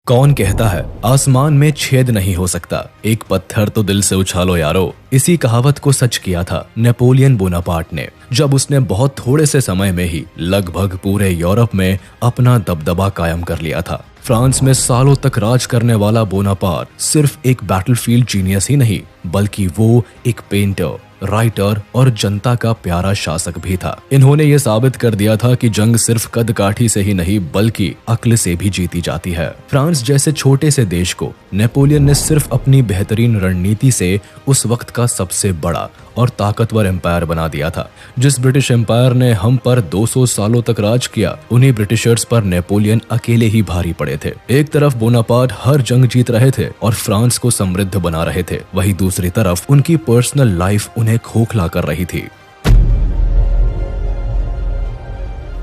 कौन कहता है आसमान में छेद नहीं हो सकता, एक पत्थर तो दिल से उछालो यारो। इसी कहावत को सच किया था नेपोलियन बोनापार्ट ने, जब उसने बहुत थोड़े से समय में ही लगभग पूरे यूरोप में अपना दबदबा कायम कर लिया था। फ्रांस में सालों तक राज करने वाला बोनापार्ट सिर्फ एक बैटलफील्ड जीनियस ही नहीं, बल्कि वो एक पेंटर, राइटर और जनता का प्यारा शासक भी था। इन्होंने ये साबित कर दिया था कि जंग सिर्फ कद काठी से ही नहीं बल्कि अक्ल से भी जीती जाती है। फ्रांस जैसे छोटे से देश को नेपोलियन ने सिर्फ अपनी बेहतरीन रणनीति से उस वक्त का सबसे बड़ा और ताकतवर एम्पायर बना दिया था। जिस ब्रिटिश एम्पायर ने हम पर 200 सालों तक राज किया, उन्हीं ब्रिटिशर्स पर नेपोलियन अकेले ही भारी पड़े थे। एक तरफ बोनापार्ट हर जंग जीत रहे थे और फ्रांस को समृद्ध बना रहे थे, वहीं दूसरी तरफ उनकी पर्सनल लाइफ उन्हें खोखला कर रही थी।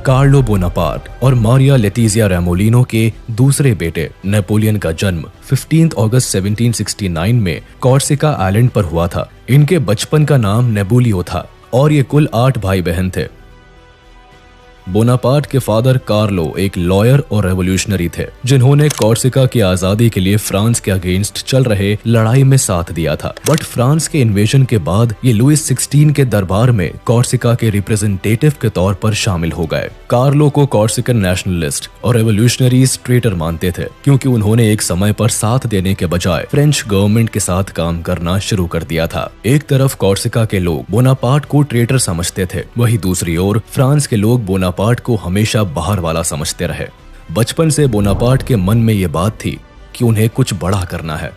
कार्लो बोनापार्ट और मारिया लेटिजिया रेमोलिनो के दूसरे बेटे नेपोलियन का जन्म 15 अगस्त 1769 में कॉर्सिका आइलैंड पर हुआ था। इनके बचपन का नाम नेबुलियो था और ये कुल 8 भाई बहन थे। बोनापार्ट के फादर कार्लो एक लॉयर और रेवोल्यूशनरी थे, जिन्होंने कॉर्सिका की आजादी के लिए फ्रांस के अगेंस्ट चल रहे लड़ाई में साथ दिया था। बट फ्रांस के इन्वेजन के बाद ये लुइस 16 के दरबार में कॉर्सिका के रिप्रेजेंटेटिव के तौर पर शामिल हो गए। कार्लो को कॉर्सिकन नेशनलिस्ट और रेवोल्यूशनरीज ट्रेटर मानते थे, क्योंकि उन्होंने एक समय पर साथ देने के बजाय फ्रेंच गवर्नमेंट के साथ काम करना शुरू कर दिया था। एक तरफ कॉर्सिका के लोग बोनापार्ट को ट्रेटर समझते थे, वहीं दूसरी ओर फ्रांस के लोग बोनापार्ट को हमेशा बाहर वाला समझते रहे। बचपन से बोनापार्ट के मन में ये बात थी कि उन्हें कुछ बड़ा करना है,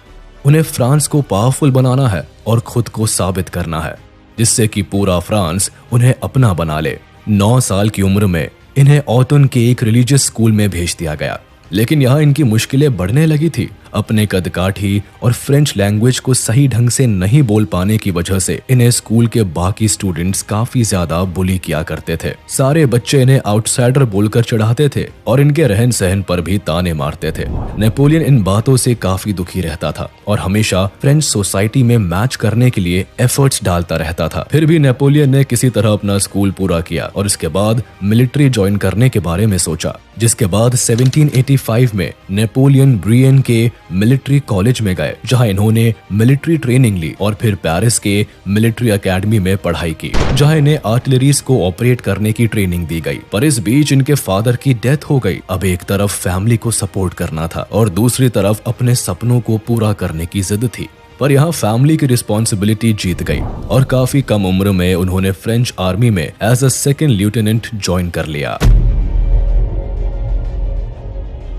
उन्हें फ्रांस को पावरफुल बनाना है और खुद को साबित करना है, जिससे कि पूरा फ्रांस उन्हें अपना बना ले। 9 साल की उम्र में इन्हें ऑटन के एक रिलीजियस स्कूल में भेज दिया गया, लेकिन यहाँ इनकी मुश्किलें बढ़ने लगी थी। अपने कदकाठी और फ्रेंच लैंग्वेज को सही ढंग से नहीं बोल पाने की वजह से इन्हें स्कूल के बाकी स्टूडेंट्स काफी ज्यादा बुली किया करते थे। सारे बच्चे इन्हें आउटसाइडर बोलकर चिढ़ाते थे और इनके रहन सहन पर भी ताने मारते थे। नेपोलियन इन बातों से काफी दुखी रहता था और हमेशा फ्रेंच सोसाइटी में मैच करने के लिए एफर्ट्स डालता रहता था। फिर भी नेपोलियन ने किसी तरह अपना स्कूल पूरा किया और इसके बाद मिलिट्री ज्वाइन करने के बारे में सोचा, जिसके बाद 1785 में नेपोलियन ब्रियन के मिलिट्री कॉलेज में गए, जहां इन्होंने मिलिट्री ट्रेनिंग ली और फिर पेरिस के मिलिट्री एकेडमी में पढ़ाई की, जहां इन्हें आर्टिलरीज को ऑपरेट करने की ट्रेनिंग दी गई। पर इस बीच इनके फादर की डेथ हो गई। अब एक तरफ फैमिली को सपोर्ट करना था और दूसरी तरफ अपने सपनों को पूरा करने की जिद थी। पर यहाँ फैमिली की रिस्पॉन्सिबिलिटी जीत गई और काफी कम उम्र में उन्होंने फ्रेंच आर्मी में as a second lieutenant join कर लिया।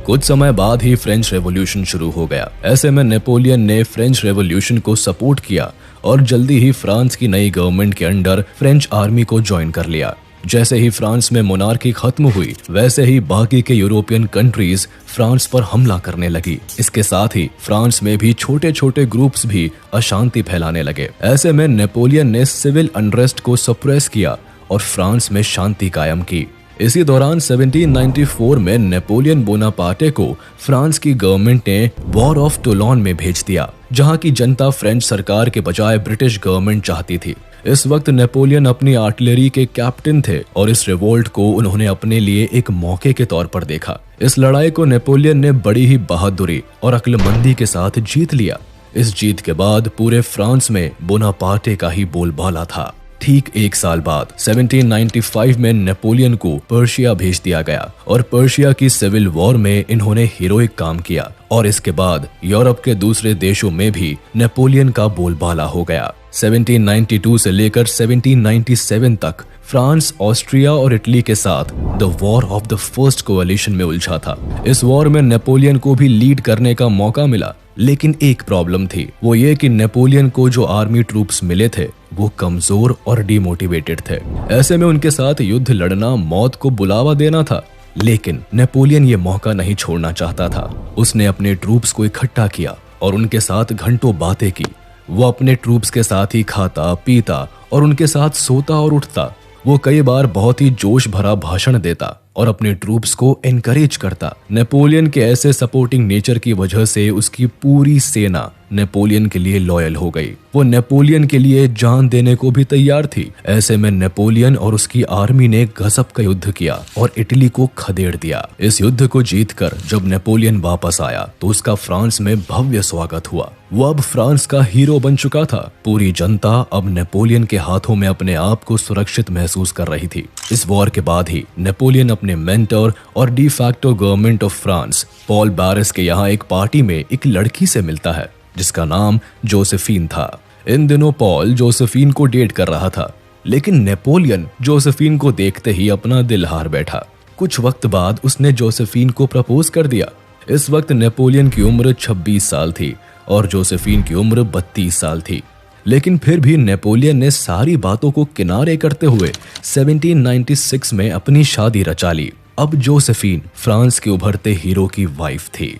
कुछ समय बाद ही फ्रेंच रेवोल्यूशन शुरू हो गया। ऐसे में नेपोलियन ने फ्रेंच रेवोल्यूशन को सपोर्ट किया और जल्दी ही फ्रांस की नई गवर्नमेंट के अंडर फ्रेंच आर्मी को ज्वाइन कर लिया। जैसे ही फ्रांस में मोनार्की खत्म हुई, वैसे ही बाकी के यूरोपियन कंट्रीज फ्रांस पर हमला करने लगी। इसके साथ ही फ्रांस में भी छोटे छोटे ग्रुप्स भी अशांति फैलाने लगे। ऐसे में नेपोलियन ने सिविल अनरेस्ट को सप्रेस किया और फ्रांस में शांति कायम की। इसी दौरान 1794 में नेपोलियन बोनापार्टे को फ्रांस की गवर्नमेंट ने वॉर ऑफ टोलोन में भेज दिया, जहां की जनता फ्रेंच सरकार के बजाय ब्रिटिश गवर्नमेंट चाहती थी। इस वक्त नेपोलियन अपनी आर्टिलरी के कैप्टन थे और इस रिवोल्ट को उन्होंने अपने लिए एक मौके के तौर पर देखा। इस लड़ाई को नेपोलियन ने बड़ी ही बहादुरी और अक्लमंदी के साथ जीत लिया। इस जीत के बाद पूरे फ्रांस में बोनापार्टे का ही बोलबाला था। ठीक 1 साल बाद 1795 में नेपोलियन को पर्शिया भेज दिया गया और पर्शिया की सिविल वॉर में इन्होंने हीरोइक काम किया और इसके बाद यूरोप के दूसरे देशों में भी नेपोलियन का बोलबाला हो गया। 1792 से लेकर 1797 तक फ्रांस, ऑस्ट्रिया और इटली के साथ the war of the first coalition में उलझा था। इस वॉर में नेपोलियन को भी लीड करने का मौका मिला, लेकिन एक प्रॉब्लम थी, वो ये कि नेपोलियन को जो आर्मी ट्रूप्स मिले थे वो कमजोर और डिमोटिवेटेड थे। ऐसे में उनके साथ युद्ध लड़ना मौत को बुलावा देना था, लेकिन नेपोलियन ये मौका नहीं छोड़ना चाहता था। उसने अपने ट्रूप्स को इकट्ठा किया और उनके साथ घंटों बातें की। वो अपने ट्रूप्स के साथ ही खाता, पीता और उनके साथ सोता और उठता। वो कई बार बहुत ही जोश भरा भाषण देता और अपने ट्रूप्स को एनकरेज करता। नेपोलियन के ऐसे सपोर्टिंग नेचर की वजह से उसकी पूरी सेना नेपोलियन के लिए लॉयल हो गई। वो नेपोलियन के लिए जान देने को भी तैयार थी। ऐसे में नेपोलियन और उसकी आर्मी ने गजब का युद्ध किया और इटली को खदेड़ दिया। इस युद्ध को जीतकर जब नेपोलियन वापस आया तो उसका फ्रांस में भव्य स्वागत हुआ। वो अब फ्रांस का हीरो बन चुका था। पूरी जनता अब नेपोलियन के हाथों में अपने आप को सुरक्षित महसूस कर रही थी। इस वॉर के बाद ही नेपोलियन अपने मेंटर और de facto government of France Paul Barras के यहाँ एक पार्टी में एक लड़की से मिलता है जिसका नाम जोसेफीन था। इन दिनों पॉल जोसेफीन को डेट कर रहा था, लेकिन नेपोलियन जोसेफीन को देखते ही अपना दिल हार बैठा। कुछ वक्त बाद उसने जोसेफीन को प्रपोज कर दिया। इस वक्त नेपोलियन की उम्र 26 साल थी और जोसेफीन की उम्र 32 साल थी। लेकिन फिर भी नेपोलियन ने सारी बातों को किनारे करते हुए 1796 में अपनी शादी रचा ली। अब जोसेफीन फ्रांस के उभरते हीरो की वाइफ थी।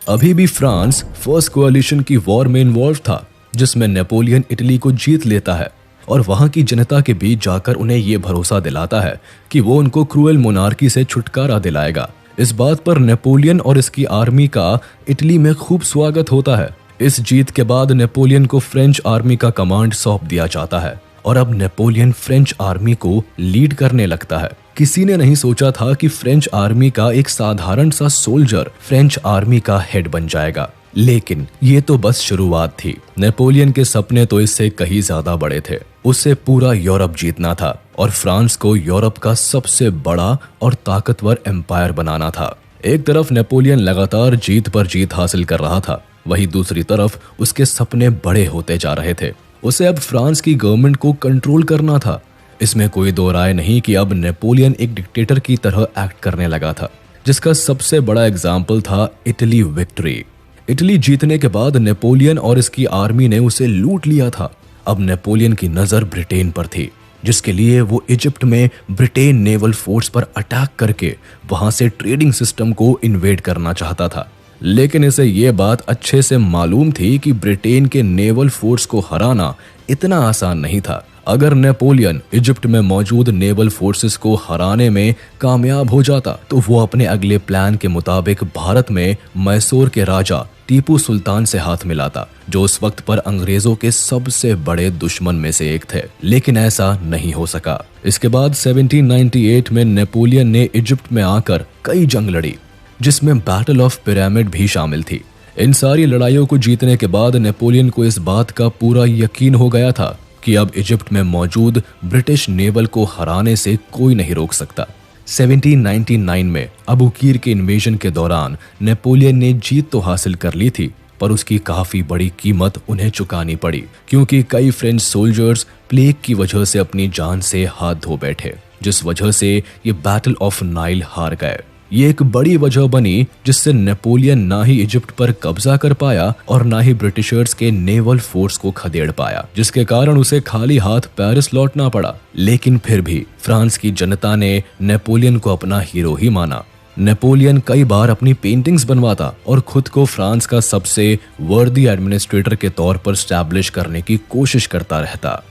अभी भी फ्रांस फर्स्ट कोalition की वॉर में इन्वॉल्व था, जिसमें नेपोलियन इटली को जीत लेता है और वहां की जनता के बीच जाकर उन्हें यह भरोसा दिलाता है कि वो उनको क्रूएल मोनार्की से छुटकारा दिलाएगा। इस बात पर नेपोलियन और इसकी आर्मी का इटली में खूब स्वागत होता है। इस जीत के बाद नेपोलियन को फ्रेंच आर्मी का कमांड सौंप दिया जाता है और अब नेपोलियन फ्रेंच आर्मी को लीड करने लगता है। किसी ने नहीं सोचा था कि फ्रेंच आर्मी का एक साधारण सा सोल्जर फ्रेंच आर्मी का हेड बन जाएगा, लेकिन ये तो बस शुरुआत थी। नेपोलियन के सपने तो इससे कहीं ज्यादा बड़े थे। उसे पूरा यूरोप जीतना था और फ्रांस को यूरोप का सबसे बड़ा और ताकतवर एम्पायर बनाना था। एक तरफ नेपोलियन लगातार जीत पर जीत हासिल कर रहा था, वहीं दूसरी तरफ उसके सपने बड़े होते जा रहे थे। उसे अब फ्रांस की गवर्नमेंट को कंट्रोल करना था। इसमें कोई दो राय नहीं कि अब नेपोलियन एक डिक्टेटर की तरह एक्ट करने लगा था, जिसका सबसे बड़ा एग्जाम्पल था इटली विक्ट्री। इटली जीतने के बाद नेपोलियन और इसकी आर्मी ने उसे लूट लिया था। अब नेपोलियन की नजर ब्रिटेन पर थी, जिसके लिए वो इजिप्ट में ब्रिटेन नेवल फोर्स पर अटैक करके वहां से ट्रेडिंग सिस्टम को इन्वेड करना चाहता था। लेकिन इसे ये बात अच्छे से मालूम थी कि ब्रिटेन के नेवल फोर्स को हराना इतना आसान नहीं था। अगर नेपोलियन इजिप्ट में मौजूद नेवल फोर्सेस को हराने में कामयाब हो जाता तो वो अपने अगले प्लान के मुताबिक भारत में मैसूर के राजा टीपू सुल्तान से हाथ मिलाता, जो उस वक्त पर अंग्रेजों के सबसे बड़े दुश्मन में से एक थे। लेकिन ऐसा नहीं हो सका। इसके बाद 1798 में नेपोलियन ने इजिप्ट में आकर कई जंग लड़ी, जिसमें बैटल ऑफ पिरामिड भी शामिल थी। इन सारी लड़ाइयों को जीतने के बाद नेपोलियन को इस बात का पूरा यकीन हो गया था कि अब इजिप्ट में मौजूद ब्रिटिश नेवल को हराने से कोई नहीं रोक सकता। 1799 में अबू कीर के इन्वेजन के दौरान नेपोलियन ने जीत तो हासिल कर ली थी, पर उसकी काफी बड़ी कीमत उन्हें चुकानी पड़ी, क्योंकि कई फ्रेंच सोल्जर्स प्लेग की वजह से अपनी जान से हाथ धो बैठे, जिस वजह से ये बैटल ऑफ नाइल हार गए। ये एक बड़ी वजह बनी जिससे नेपोलियन ना ही इजिप्ट पर कब्जा कर पाया और ना ही ब्रिटिशर्स के नेवल फोर्स को खदेड़ पाया, जिसके कारण उसे खाली हाथ पेरिस लौटना पड़ा। लेकिन फिर भी फ्रांस की जनता ने नेपोलियन को अपना हीरो ही माना। नेपोलियन कई बार अपनी पेंटिंग्स बनवाता और खुद को फ्रांस का सबसे वर्दी एडमिनिस्ट्रेटर के तौर पर स्टैब्लिश करने की कोशिश करता रहता।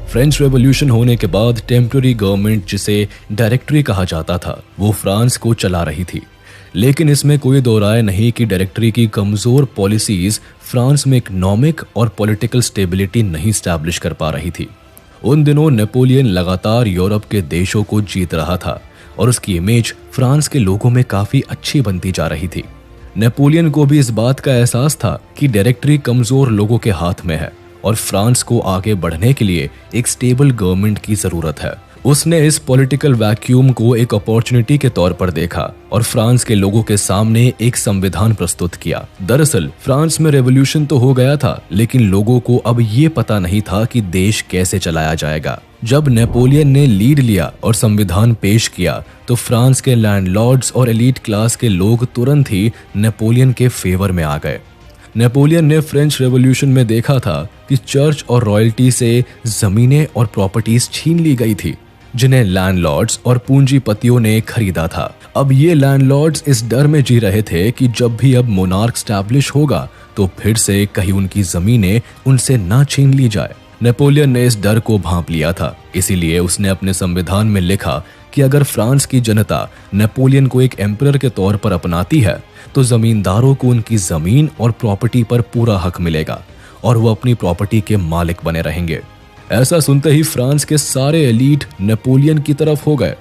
फ्रेंच रेवोल्यूशन होने के बाद टेम्पररी गवर्नमेंट, जिसे डायरेक्टरी कहा जाता था, वो फ्रांस को चला रही थी। लेकिन इसमें कोई दो राय नहीं कि डायरेक्टरी की कमजोर पॉलिसीज फ्रांस में इकोनॉमिक और पॉलिटिकल स्टेबिलिटी नहीं स्टैब्लिश कर पा रही थी। उन दिनों नेपोलियन लगातार यूरोप के देशों को जीत रहा था और उसकी इमेज फ्रांस के लोगों में काफी अच्छी बनती जा रही थी। नेपोलियन को भी इस बात का एहसास था कि डायरेक्टरी कमजोर लोगों के हाथ में है और फ्रांस को आगे बढ़ने के लिए एक स्टेबल गवर्नमेंट की जरूरत है। उसने इस पॉलिटिकल वैक्यूम को एक अपॉर्चुनिटी के तौर पर देखा और फ्रांस के लोगों के सामने एक संविधान प्रस्तुत किया। दरअसल फ्रांस में रेवोल्यूशन तो हो गया था, लेकिन लोगों को अब ये पता नहीं था कि देश कैसे चलाया जाएगा। जब नेपोलियन ने लीड लिया और संविधान पेश किया तो फ्रांस के लैंडलॉर्ड्स और एलीट क्लास के लोग तुरंत ही नेपोलियन के फेवर में आ गए। नेपोलियन ने फ्रेंच रेवोल्यूशन में देखा था कि चर्च और रॉयल्टी से जमीनें और प्रॉपर्टीज छीन ली गई थी, जिन्हें लैंडलॉर्ड्स और पूंजीपतियों ने खरीदा था। अब ये लैंडलॉर्ड्स इस डर में जी रहे थे कि जब भी अब मोनार्क स्टैब्लिश होगा तो फिर से कहीं उनकी जमीनें उनसे ना छीन ली जाए। नेपोलियन ने इस डर को भांप लिया था, इसीलिए उसने अपने संविधान में लिखा कि अगर फ्रांस की जनता नेपोलियन को एक एम्परर के तौर पर अपनाती है तो जमींदारों को उनकी जमीन और प्रॉपर्टी पर पूरा हक मिलेगा और वो अपनी प्रॉपर्टी के मालिक बने रहेंगे। ऐसा सुनते ही फ्रांस के सारे एलीट नेपोलियन की तरफ हो गए।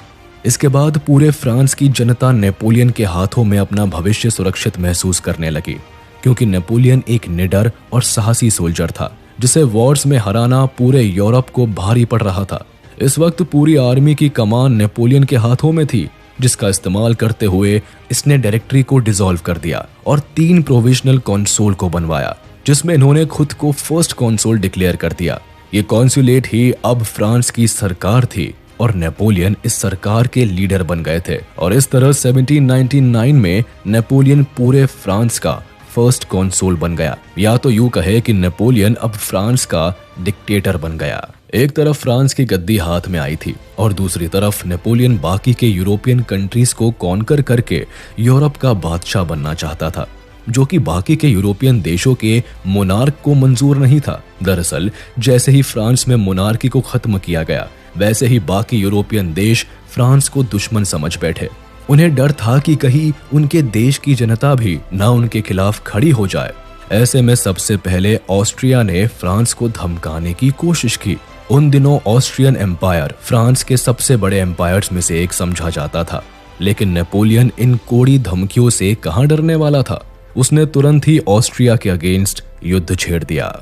इसके बाद पूरे फ्रांस की जनता नेपोलियन के हाथों में अपना भविष्य सुरक्षित महसूस करने लगी, क्योंकि नेपोलियन एक निडर और साहसी सोल्जर था जिसे वॉर्स में हराना पूरे यूरोप को भारी पड़ रहा था। इस वक्त पूरी आर्मी की कमान नेपोलियन के हाथों में थी, जिसका इस्तेमाल करते हुए इसने डायरेक्टरी को डिसॉल्व कर दिया और 3 प्रोविजनल कॉन्सुल को बनवाया, जिसमें इन्होंने खुद को फर्स्ट कॉन्सुल डिक्लेयर कर दिया। ये कॉन्सुलेट ही अब फ्रांस की सरकार थी और नेपोलियन इस सरकार के लीडर बन गए थे। और इस तरह 1799 में नेपोलियन पूरे फ्रांस का फर्स्ट कॉन्सुल बन गया। या तो यूं कहे कि नेपोलियन अब फ्रांस का डिक्टेटर बन गया। एक तरफ फ्रांस की गद्दी हाथ में आई थी और दूसरी तरफ नेपोलियन बाकी के यूरोपियन कंट्रीज को कॉन्कर करके यूरोप का बादशाह बनना चाहता था, जो कि बाकी के यूरोपियन देशों के मोनार्क को मंजूर नहीं था। दरअसल जैसे ही फ्रांस में मोनार्की को खत्म किया गया, वैसे ही बाकी यूरोपियन देश फ्रांस को दुश्मन समझ बैठे। उन्हें डर था कि कहीं उनके देश की जनता भी ना उनके खिलाफ खड़ी हो जाए। ऐसे में सबसे पहले ऑस्ट्रिया ने फ्रांस को धमकाने की कोशिश की। उन दिनों ऑस्ट्रियन एम्पायर फ्रांस के सबसे बड़े एम्पायर्स में से एक समझा जाता था, लेकिन नेपोलियन इन कोड़ी धमकियों से कहां डरने वाला था। उसने तुरंत ही ऑस्ट्रिया के अगेंस्ट युद्ध छेड़ दिया।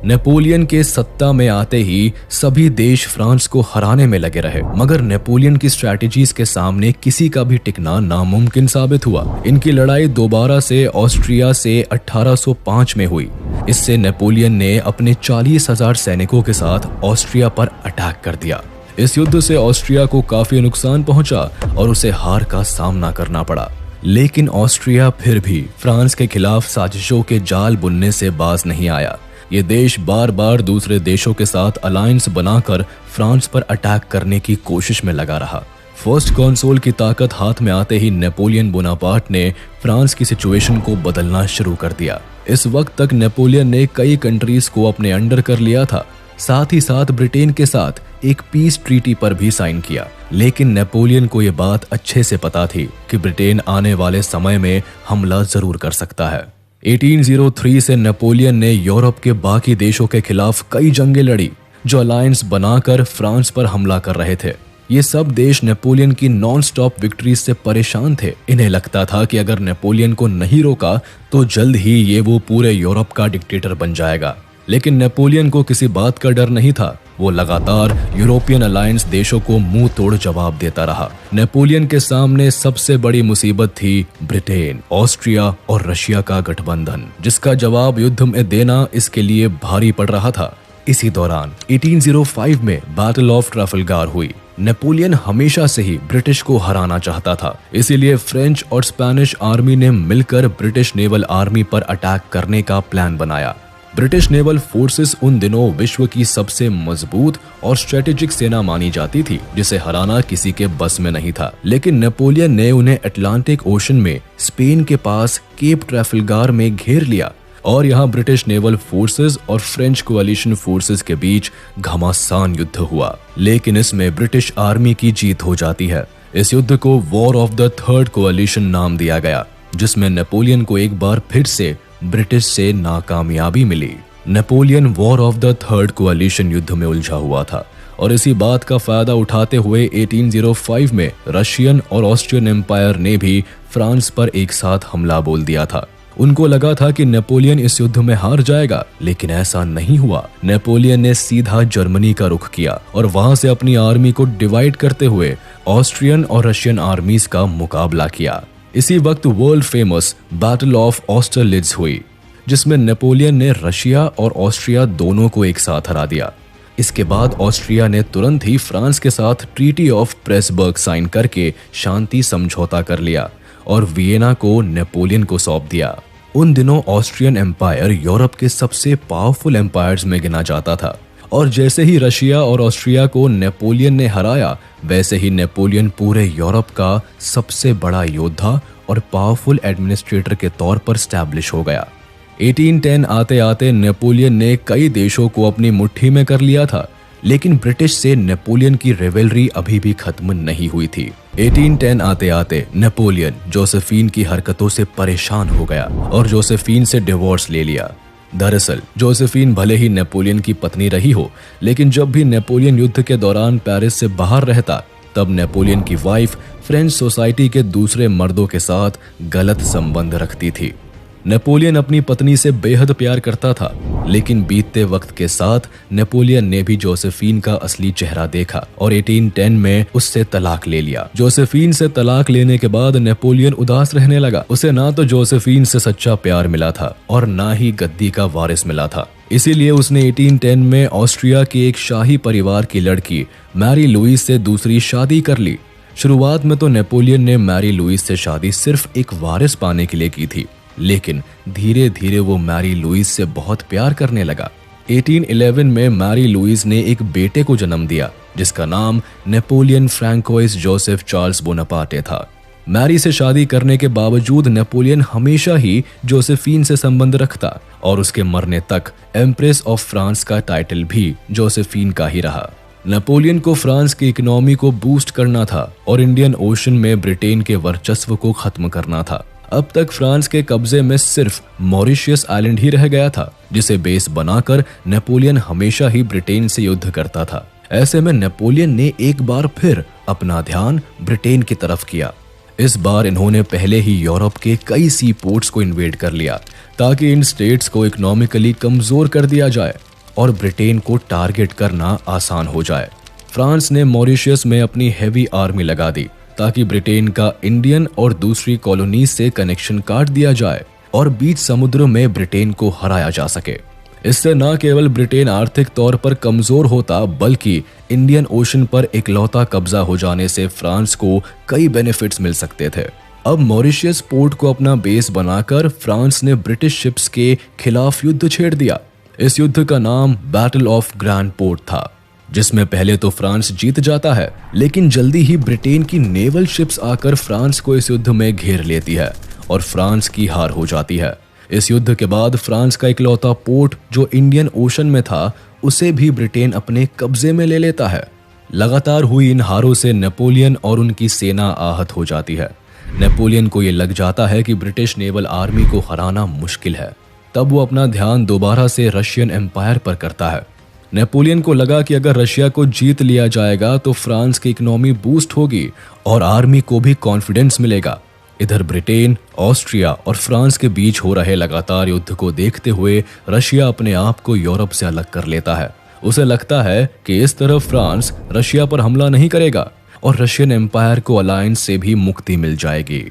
नेपोलियन के सत्ता में आते ही सभी देश फ्रांस को हराने में लगे रहे, मगर नेपोलियन की स्ट्रैटेजीज के सामने किसी का भी टिकना नामुमकिन साबित हुआ। इनकी लड़ाई दोबारा से ऑस्ट्रिया से 1805 में हुई। इससे नेपोलियन ने अपने 40,000 सैनिकों के साथ ऑस्ट्रिया पर अटैक कर दिया। इस युद्ध से ऑस्ट्रिया को काफी नुकसान पहुंचा और उसे हार का सामना करना पड़ा, लेकिन ऑस्ट्रिया फिर भी फ्रांस के खिलाफ साजिशों के जाल बुनने से बाज नहीं आया। ये देश बार बार दूसरे देशों के साथ अलायंस बनाकर फ्रांस पर अटैक करने की कोशिश में लगा रहा। फर्स्ट कॉन्सुल की ताकत हाथ में आते ही नेपोलियन बोनापार्ट ने फ्रांस की सिचुएशन को बदलना शुरू कर दिया। इस वक्त तक नेपोलियन ने कई कंट्रीज को अपने अंडर कर लिया था, साथ ही साथ ब्रिटेन के साथ एक पीस ट्रीटी पर भी साइन किया। लेकिन नेपोलियन को यह बात अच्छे से पता थी कि ब्रिटेन आने वाले समय में हमला जरूर कर सकता है। 1803 से नेपोलियन ने यूरोप के बाकी देशों के खिलाफ कई जंगें लड़ी, जो अलायंस बनाकर फ्रांस पर हमला कर रहे थे। ये सब देश नेपोलियन की नॉन स्टॉप विक्ट्रीज से परेशान थे। इन्हें लगता था कि अगर नेपोलियन को नहीं रोका तो जल्द ही ये वो पूरे यूरोप का डिक्टेटर बन जाएगा। लेकिन नेपोलियन को किसी बात का डर नहीं था। वो लगातार यूरोपियन अलायंस देशों को मुंह तोड़ जवाब देता रहा। नेपोलियन के सामने सबसे बड़ी मुसीबत थी ब्रिटेन, ऑस्ट्रिया और रशिया का गठबंधन, जिसका जवाब युद्ध में देना इसके लिए भारी पड़ रहा था। इसी दौरान 1805 में बैटल ऑफ ट्रफलगार हुई। नेपोलियन हमेशा से ही ब्रिटिश को हराना चाहता था, इसीलिए फ्रेंच और स्पेनिश आर्मी ने मिलकर ब्रिटिश नेवल आर्मी पर अटैक करने का प्लान बनाया। ब्रिटिश नेवल फोर्सेस उन दिनों विश्व की सबसे मजबूत और स्ट्रेटेजिक सेना मानी जाती थी, जिसे हराना किसी के बस में नहीं था। लेकिन नेपोलियन ने उन्हें अटलांटिक ओशन में स्पेन के पास केप ट्रैफलगार में घेर लिया और यहाँ ब्रिटिश नेवल फोर्सेस और फ्रेंच कोalition फोर्सेस के बीच घमासान युद्ध हुआ। लेकिन इसमें ब्रिटिश आर्मी की जीत हो जाती है। इस युद्ध को वॉर ऑफ द थर्ड कोalition नाम दिया गया, जिसमें नेपोलियन को एक बार फिर से ब्रिटिश से नाकामयाबी मिली। Napoleon war of the third coalition युद्ध में उलझा हुआ था और इसी बात का फायदा उठाते हुए 1805 में रशियन और ऑस्ट्रियन एम्पायर ने भी फ्रांस पर एक साथ हमला बोल दिया था। उनको लगा था कि नेपोलियन इस युद्ध में हार जाएगा, लेकिन ऐसा नहीं हुआ। नेपोलियन ने सीधा जर्मनी का रुख किया और वहां से अपनी आर्मी को डिवाइड करते हुए ऑस्ट्रियन और रशियन आर्मीज का मुकाबला किया। इसी वक्त वर्ल्ड फेमस बैटल ऑफ ऑस्टरलिट्ज हुई, जिसमें नेपोलियन ने रशिया और ऑस्ट्रिया दोनों को एक साथ हरा दिया। इसके बाद ऑस्ट्रिया ने तुरंत ही फ्रांस के साथ ट्रीटी ऑफ प्रेसबर्ग साइन करके शांति समझौता कर लिया और वियना को नेपोलियन को सौंप दिया। उन दिनों ऑस्ट्रियन एम्पायर यूरोप के सबसे पावरफुल एम्पायर्स में गिना जाता था और जैसे ही रशिया और ऑस्ट्रिया को नेपोलियन ने हराया, वैसे ही नेपोलियन पूरे यूरोप का सबसे बड़ा योद्धा और पावरफुल एडमिनिस्ट्रेटर के तौर पर स्टैब्लिश हो गया। 1810 आते आते नेपोलियन ने कई देशों को अपनी मुट्ठी में कर लिया था, लेकिन ब्रिटिश से नेपोलियन की रिवेलरी अभी भी खत्म नहीं हुई थी। 1810 आते आते नेपोलियन जोसेफिन की हरकतों से परेशान हो गया और जोसेफिन से डिवोर्स ले लिया। दरअसल जोसेफिन भले ही नेपोलियन की पत्नी रही हो, लेकिन जब भी नेपोलियन युद्ध के दौरान पेरिस से बाहर रहता, तब नेपोलियन की वाइफ फ्रेंच सोसाइटी के दूसरे मर्दों के साथ गलत संबंध रखती थी। नेपोलियन अपनी पत्नी से बेहद प्यार करता था, लेकिन बीतते वक्त के साथ नेपोलियन ने भी जोसेफिन का असली चेहरा देखा और 1810 में उससे तलाक ले लिया। जोसेफिन से तलाक लेने के बाद नेपोलियन उदास रहने लगा। उसे ना तो जोसेफिन से सच्चा प्यार मिला था और ना ही गद्दी का वारिस मिला था। इसीलिए उसने 1810 में ऑस्ट्रिया के एक शाही परिवार की लड़की मैरी लुईस से दूसरी शादी कर ली। शुरुआत में तो नेपोलियन ने मैरी लुईस से शादी सिर्फ एक वारिस पाने के लिए की थी, लेकिन धीरे धीरे वो मैरी लुईस से बहुत प्यार करने लगा। 1811 में मैरी लुईस ने एक बेटे को जन्म दिया, जिसका नाम Napoleon François Joseph Charles Bonaparte था। मैरी से शादी करने के बावजूद नेपोलियन हमेशा ही जोसेफिन से संबंध रखता और उसके मरने तक एम्प्रेस ऑफ फ्रांस का टाइटल भी जोसेफिन का ही रहा। नेपोलियन को फ्रांस की इकोनॉमी को बूस्ट करना था और इंडियन ओशन में ब्रिटेन के वर्चस्व को खत्म करना था। अब तक फ्रांस के कब्जे में सिर्फ मॉरिशियस आइलैंड ही रह गया था, जिसे बेस बनाकर नेपोलियन हमेशा ही ब्रिटेन से युद्ध करता था। ऐसे में नेपोलियन ने एक बार फिर अपना ध्यान ब्रिटेन की तरफ किया। इस बार इन्होंने पहले ही यूरोप के कई सी पोर्ट्स को इन्वेड कर लिया, ताकि इन स्टेट्स को इकोनॉमिकली कमजोर कर दिया जाए और ब्रिटेन को टारगेट करना आसान हो जाए। फ्रांस ने मॉरिशियस में अपनी हैवी आर्मी लगा दी, ताकि ब्रिटेन का इंडियन और दूसरी कॉलोनीज से कनेक्शन काट दिया जाए और बीच समुद्र में ब्रिटेन को हराया जा सके। इससे न केवल ब्रिटेन आर्थिक तौर पर कमजोर होता, बल्कि इंडियन ओशन पर इकलौता कब्जा हो जाने से फ्रांस को कई बेनिफिट्स मिल सकते थे। अब मॉरिशियस पोर्ट को अपना बेस बनाकर फ्रांस ने ब्रिटिश शिप्स के खिलाफ युद्ध छेड़ दिया। इस युद्ध का नाम बैटल ऑफ ग्रैंड पोर्ट था, जिसमें पहले तो फ्रांस जीत जाता है, लेकिन जल्दी ही ब्रिटेन की नेवल शिप्स आकर फ्रांस को इस युद्ध में घेर लेती है और फ्रांस की हार हो जाती है। इस युद्ध के बाद फ्रांस का इकलौता पोर्ट जो इंडियन ओशन में था, उसे भी ब्रिटेन अपने कब्जे में ले लेता है। लगातार हुई इन हारों से नेपोलियन और उनकी सेना आहत हो जाती है। नेपोलियन को ये लग जाता है कि ब्रिटिश नेवल आर्मी को हराना मुश्किल है। तब वो अपना ध्यान दोबारा से रशियन एम्पायर पर करता है। नेपोलियन को लगा कि अगर रशिया को जीत लिया जाएगा तो फ्रांस की इकोनॉमी बूस्ट होगी और आर्मी को भी कॉन्फिडेंस मिलेगा। इधर ब्रिटेन, ऑस्ट्रिया और फ्रांस के बीच हो रहे लगातार युद्ध को देखते हुए रशिया अपने आप को यूरोप से अलग कर लेता है। उसे लगता है कि इस तरफ फ्रांस रशिया पर हमला नहीं करेगा और रशियन एम्पायर को अलायंस से भी मुक्ति मिल जाएगी।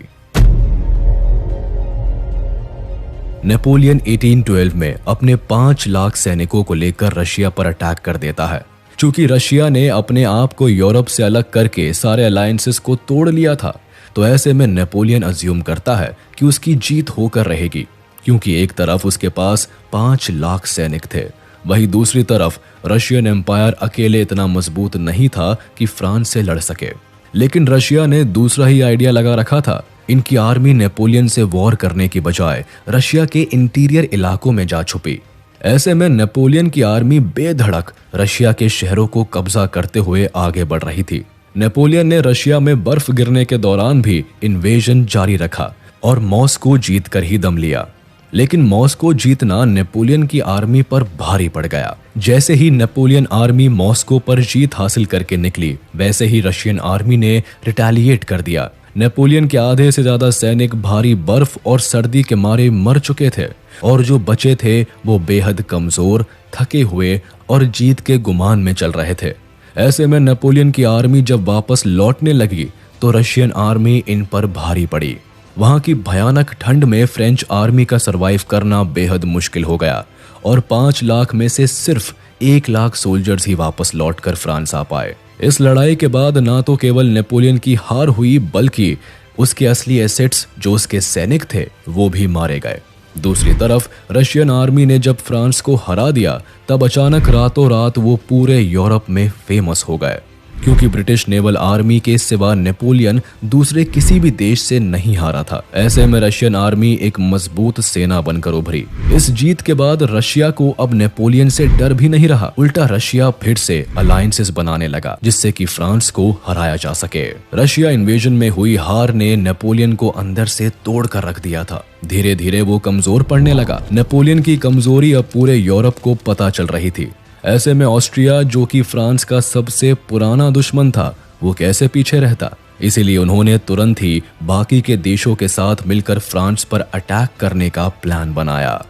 नेपोलियन 1812 में अपने 5 लाख सैनिकों को लेकर रशिया पर अटैक कर देता है। चूंकि रशिया ने अपने आप को यूरोप से अलग करके सारे अलायंसेस को तोड़ लिया था, तो ऐसे में नेपोलियन अज्यूम करता है कि उसकी जीत होकर रहेगी, क्योंकि एक तरफ उसके पास 5 लाख सैनिक थे, वहीं दूसरी तरफ रशियन एम्पायर अकेले इतना मजबूत नहीं था कि फ्रांस से लड़ सके। लेकिन रशिया ने दूसरा ही आइडिया लगा रखा था। इनकी आर्मी नेपोलियन से वॉर करने की बजाय रशिया के इंटीरियर इलाकों में जा छुपी। ऐसे में नेपोलियन की आर्मी बेधड़क रशिया के शहरों को कब्जा करते हुए आगे बढ़ रही थी। नेपोलियन ने रशिया में बर्फ गिरने के दौरान भी इन्वेजन जारी रखा और मॉस्को जीत कर ही दम लिया। लेकिन मॉस्को जीतना नेपोलियन की आर्मी पर भारी पड़ गया। जैसे ही नेपोलियन आर्मी मॉस्को पर जीत हासिल करके निकली, वैसे ही रशियन आर्मी ने रिटेलिएट कर दिया। नेपोलियन के आधे से ज्यादा सैनिक भारी बर्फ और सर्दी के मारे मर चुके थे और जो बचे थे वो बेहद कमजोर, थके हुए और जीत के गुमान में चल रहे थे। ऐसे में नेपोलियन की आर्मी जब वापस लौटने लगी तो रशियन आर्मी इन पर भारी पड़ी। वहां की भयानक ठंड में फ्रेंच आर्मी का सरवाइव करना बेहद मुश्किल हो गया और 5 लाख में से सिर्फ 1 लाख सोल्जर्स ही वापस लौटकर फ्रांस आ पाए। इस लड़ाई के बाद ना तो केवल नेपोलियन की हार हुई, बल्कि उसके असली एसेट्स जो उसके सैनिक थे वो भी मारे गए। दूसरी तरफ रशियन आर्मी ने जब फ्रांस को हरा दिया, तब अचानक रातों रात वो पूरे यूरोप में फेमस हो गए। क्योंकि ब्रिटिश नेवल आर्मी के सिवा नेपोलियन दूसरे किसी भी देश से नहीं हारा था। ऐसे में रशियन आर्मी एक मजबूत सेना बनकर उभरी। इस जीत के बाद रशिया को अब नेपोलियन से डर भी नहीं रहा। उल्टा रशिया फिर से अलायंसेस बनाने लगा जिससे कि फ्रांस को हराया जा सके। रशिया इन्वेजन में हुई हार ने नेपोलियन को अंदर से तोड़ कर रख दिया था। धीरे धीरे वो कमजोर पड़ने लगा। नेपोलियन की कमजोरी अब पूरे यूरोप को पता चल रही थी। ऐसे में ऑस्ट्रिया, जो कि फ्रांस का सबसे पुराना दुश्मन था, वो कैसे पीछे रहता। इसीलिए उन्होंने तुरंत ही बाकी के देशों के साथ मिलकर फ्रांस पर अटैक करने का प्लान बनाया।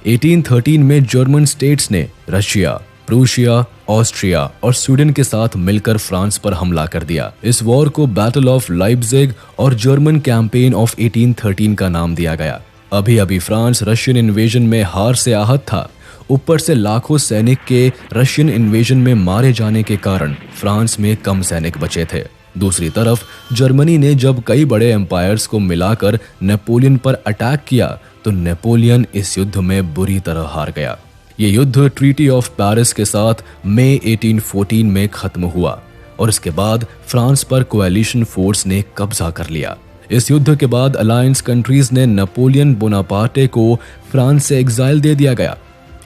1813 में जर्मन स्टेट्स ने रशिया, प्रूशिया, ऑस्ट्रिया और स्वीडन के साथ मिलकर फ्रांस पर हमला कर दिया। इस वॉर को बैटल ऑफ लाइप्जिग और जर्मन कैंपेन ऑफ 1813 का नाम दिया गया। अभी अभी फ्रांस रशियन इन्वेजन में हार से आहत था। ऊपर से लाखों सैनिक के रशियन इन्वेजन में मारे जाने के कारण फ्रांस में कम सैनिक बचे थे। दूसरी तरफ जर्मनी ने जब कई बड़े एम्पायर्स को मिलाकर नेपोलियन पर अटैक किया तो नेपोलियन इस युद्ध में बुरी तरह हार गया। ये युद्ध ट्रीटी ऑफ पेरिस के साथ मई 1814 में खत्म हुआ और इसके बाद फ्रांस पर कोएलिशन फोर्स ने कब्जा कर लिया। इस युद्ध के बाद अलायंस कंट्रीज ने नेपोलियन बोनापार्टे को फ्रांस से एग्जाइल दे दिया गया।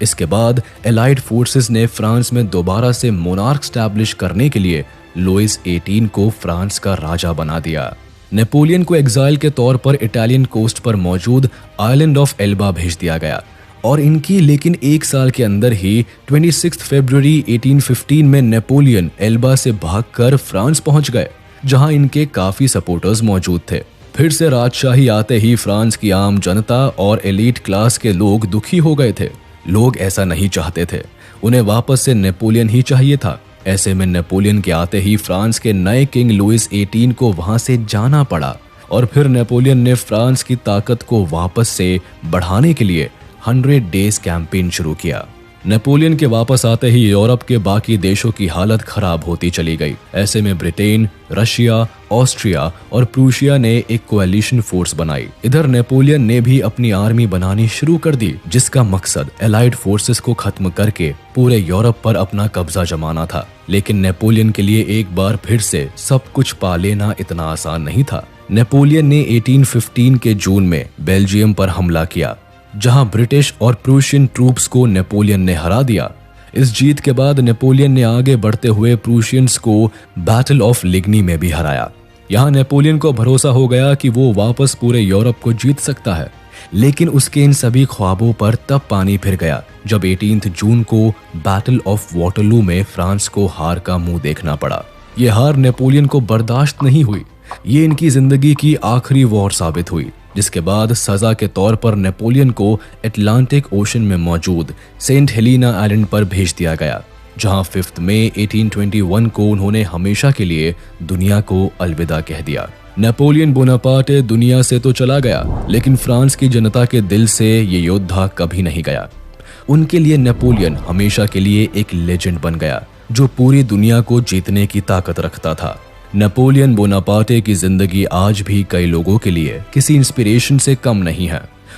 इसके बाद एलाइड फोर्सेस ने फ्रांस में दोबारा से मोनार्क स्टैब्लिश करने के लिए लुइस 18 को फ्रांस का राजा बना दिया। नेपोलियन को एग्जाइल के तौर पर इटालियन कोस्ट पर मौजूद आइलैंड ऑफ एल्बा भेज दिया गया और इनकी लेकिन एक साल के अंदर ही 26 फरवरी 1815 में नेपोलियन एल्बा से भागकर फ्रांस पहुंच गए, जहां इनके काफी सपोर्टर्स मौजूद थे। फिर से राजशाही आते ही फ्रांस की आम जनता और एलीट क्लास के लोग दुखी हो गए थे। लोग ऐसा नहीं चाहते थे, उन्हें वापस से नेपोलियन ही चाहिए था। ऐसे में नेपोलियन के आते ही फ्रांस के नए किंग लुइस 18 को वहां से जाना पड़ा और फिर नेपोलियन ने फ्रांस की ताकत को वापस से बढ़ाने के लिए 100 डेज कैंपेन शुरू किया। नेपोलियन के वापस आते ही यूरोप के बाकी देशों की हालत खराब होती चली गई। ऐसे में ब्रिटेन, रशिया, ऑस्ट्रिया और प्रूशिया ने एक कोएलिशन फोर्स बनाई। इधर नेपोलियन ने भी अपनी आर्मी बनानी शुरू कर दी, जिसका मकसद एलाइड फोर्सेस को खत्म करके पूरे यूरोप पर अपना कब्जा जमाना था। लेकिन नेपोलियन के लिए एक बार फिर से सब कुछ पा लेना इतना आसान नहीं था। नेपोलियन ने 1815 के जून में बेल्जियम पर हमला किया, जहां ब्रिटिश और प्रूशियन ट्रूप्स को नेपोलियन ने हरा दिया। इस जीत के बाद नेपोलियन ने आगे बढ़ते हुए प्रूशियंस को बैटल ऑफ लिग्नी में भी हराया। यहां नेपोलियन को भरोसा हो गया कि वो वापस पूरे यूरोप को जीत सकता है। लेकिन उसके इन सभी ख्वाबों पर तब पानी फिर गया जब 18 जून को बैटल ऑफ वाटरलू में फ्रांस को हार का मुंह देखना पड़ा। यह हार नेपोलियन को बर्दाश्त नहीं हुई। ये इनकी जिंदगी की आखिरी वॉर साबित हुई, जिसके बाद सजा के तौर पर नेपोलियन को अटलांटिक ओशन में मौजूद सेंट हेलेना आइलैंड पर भेज दिया गया, जहां 5 मई 1821 को उन्होंने हमेशा के लिए दुनिया को अलविदा कह दिया। नेपोलियन बोनापार्टे दुनिया से तो चला गया, लेकिन फ्रांस की जनता के दिल से ये योद्धा कभी नहीं गया। उनके लिए नेपोलियन हमेशा के लिए एक लेजेंड बन गया, जो पूरी दुनिया को जीतने की ताकत रखता था। नेपोलियन बोनापार्टे की जिंदगी आज भी कई लोगों के लिए किसी इंस्पिरेशन से कम नहीं है।